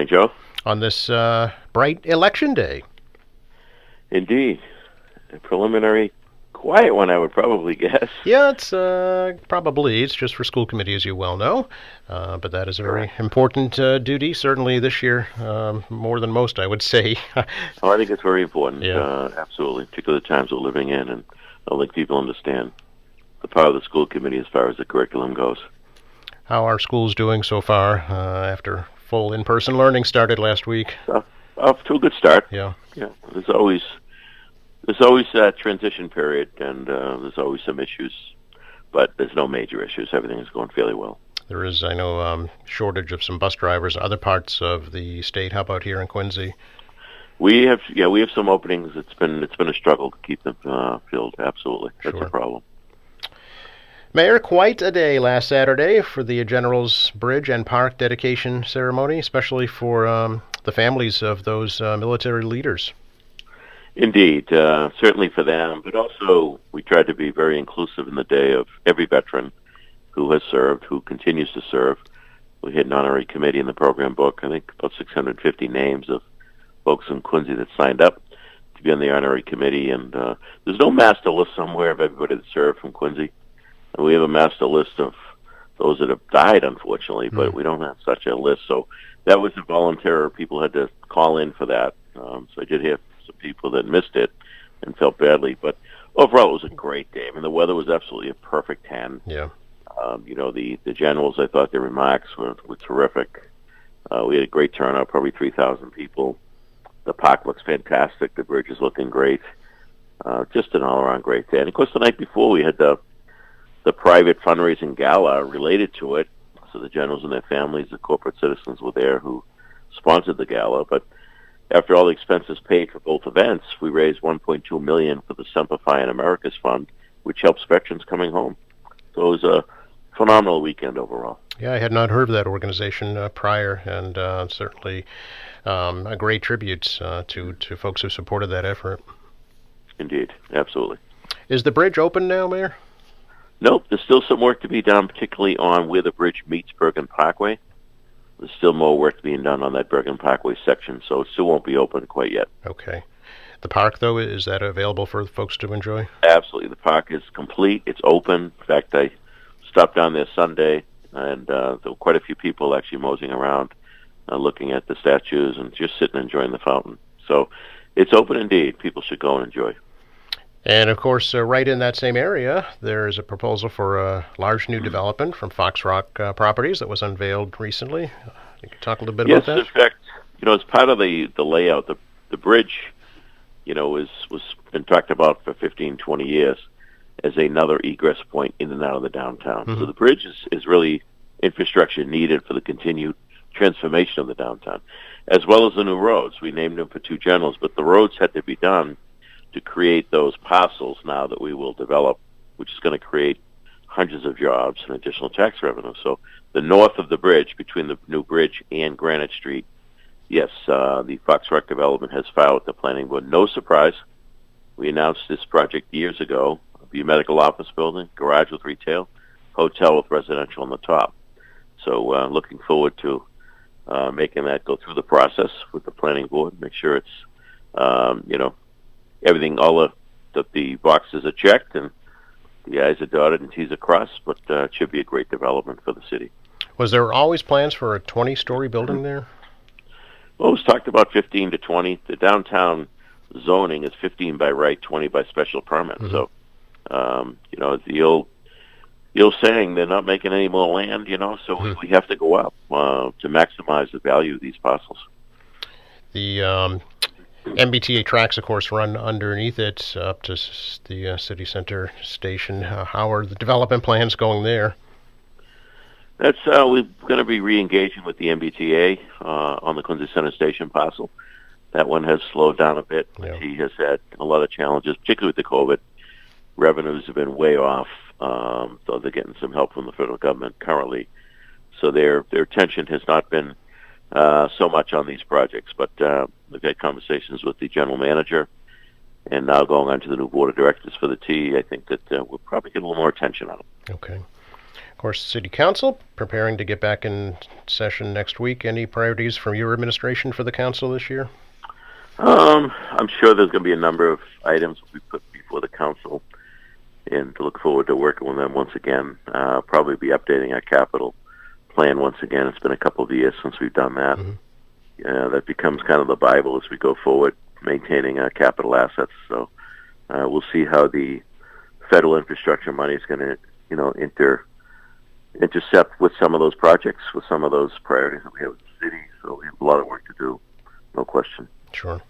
morning, Joe. On this bright election day. Indeed. A preliminary, quiet one, I would probably guess. Yeah, it's it's just for school committee, as you well know. But that is a very Correct. important duty, certainly this year, more than most, I would say. Oh, I think it's very important, Yeah. absolutely, particularly the times we're living in, and I don't think people understand the power of the school committee as far as the curriculum goes. How are schools doing so far after full in-person learning started last week? So, off to a good start. Yeah. Yeah, there's always that transition period, and there's always some issues, but there's no major issues. Everything is going fairly well. There is, I know, shortage of some bus drivers in other parts of the state. How about here in Quincy? We have some openings. It's been a struggle to keep them filled. Absolutely, that's a Sure. problem. Mayor, quite a day last Saturday for the General's Bridge and Park dedication ceremony, especially for the families of those military leaders. Indeed, certainly for them, but also we tried to be very inclusive in the day of every veteran who has served, who continues to serve. We had an honorary committee in the program book. I think about 650 names of folks in Quincy that signed up to be on the honorary committee, and there's no master list somewhere of everybody that served from Quincy. And we have a master list of those that have died, unfortunately, but we don't have such a list. So that was a volunteer. People had to call in for that. So I did have some people that missed it and felt badly. But overall, it was a great day. I mean, the weather was absolutely a perfect 10. Yeah. The generals, I thought their remarks were terrific. We had a great turnout, probably 3,000 people. The park looks fantastic. The bridge is looking great. Just an all-around great day. And, of course, the night before we had the private fundraising gala related to it. So the generals and their families, the corporate citizens were there who sponsored the gala. But after all the expenses paid for both events, we raised $1.2 million for the Simplifying America's Fund, which helps veterans coming home. So it was a phenomenal weekend overall. Yeah, I had not heard of that organization prior, and certainly a great tribute to folks who supported that effort. Indeed, absolutely. Is the bridge open now, Mayor? Nope, there's still some work to be done, particularly on where the bridge meets Bergen Parkway. There's still more work being done on that Bergen Parkway section, so it still won't be open quite yet. Okay. The park, though, is that available for folks to enjoy? Absolutely. The park is complete. It's open. In fact, I stopped down there Sunday, and there were quite a few people actually moseying around, looking at the statues and just sitting enjoying the fountain. So it's open indeed. People should go and enjoy. And, of course, right in that same area, there is a proposal for a large new development from Fox Rock Properties that was unveiled recently. You can talk a little bit Yes, about that? in fact, as part of the layout, the bridge, was been talked about for 15, 20 years as another egress point in and out of the downtown. So the bridge is really infrastructure needed for the continued transformation of the downtown, as well as the new roads. We named them for two generals, but the roads had to be done to create those parcels now that we will develop, which is going to create hundreds of jobs and additional tax revenue. So the north of the bridge, between the new bridge and Granite Street, yes, the Fox Rock development has filed with the planning board. No surprise. We announced this project years ago. It'll be a medical office building, garage with retail, hotel with residential on the top. So looking forward to making that go through the process with the planning board, make sure it's, everything, all the boxes are checked and the I's are dotted and T's are crossed, but it should be a great development for the city. Was there always plans for a 20-story building there? Well, it was talked about 15 to 20. The downtown zoning is 15 by right, 20 by special permit. So, the old saying, they're not making any more land, so we have to go up to maximize the value of these parcels. The MBTA tracks, of course, run underneath it up to the city center station. How are the development plans going there? That's we're going to be re-engaging with the MBTA on the Quincy Center Station parcel. That one has slowed down a bit. Yeah. He has had a lot of challenges, particularly with the COVID. Revenues have been way off, though they're getting some help from the federal government currently. So their attention has not been so much on these projects. But we've had conversations with the general manager, and now going on to the new board of directors for the T. I think that we'll probably get a little more attention on them. Okay. course, City Council preparing to get back in session next week. Any priorities from your administration for the council this year? I'm sure there's going to be a number of items we put before the council, and to look forward to working with them once again. Probably be updating our capital plan once again. It's been a couple of years since we've done that. That becomes kind of the Bible as we go forward, maintaining our capital assets. So we'll see how the federal infrastructure money is going to, intercept with some of those projects, with some of those priorities that we have in the city. So we have a lot of work to do, no question. Sure.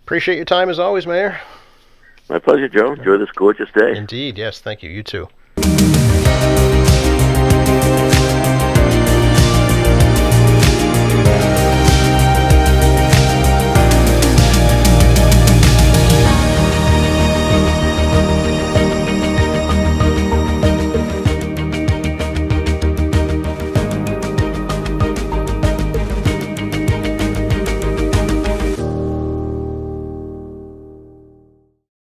Appreciate your time as always, Mayor. My pleasure, Joe. Enjoy this gorgeous day. Indeed, yes. Thank you. You too.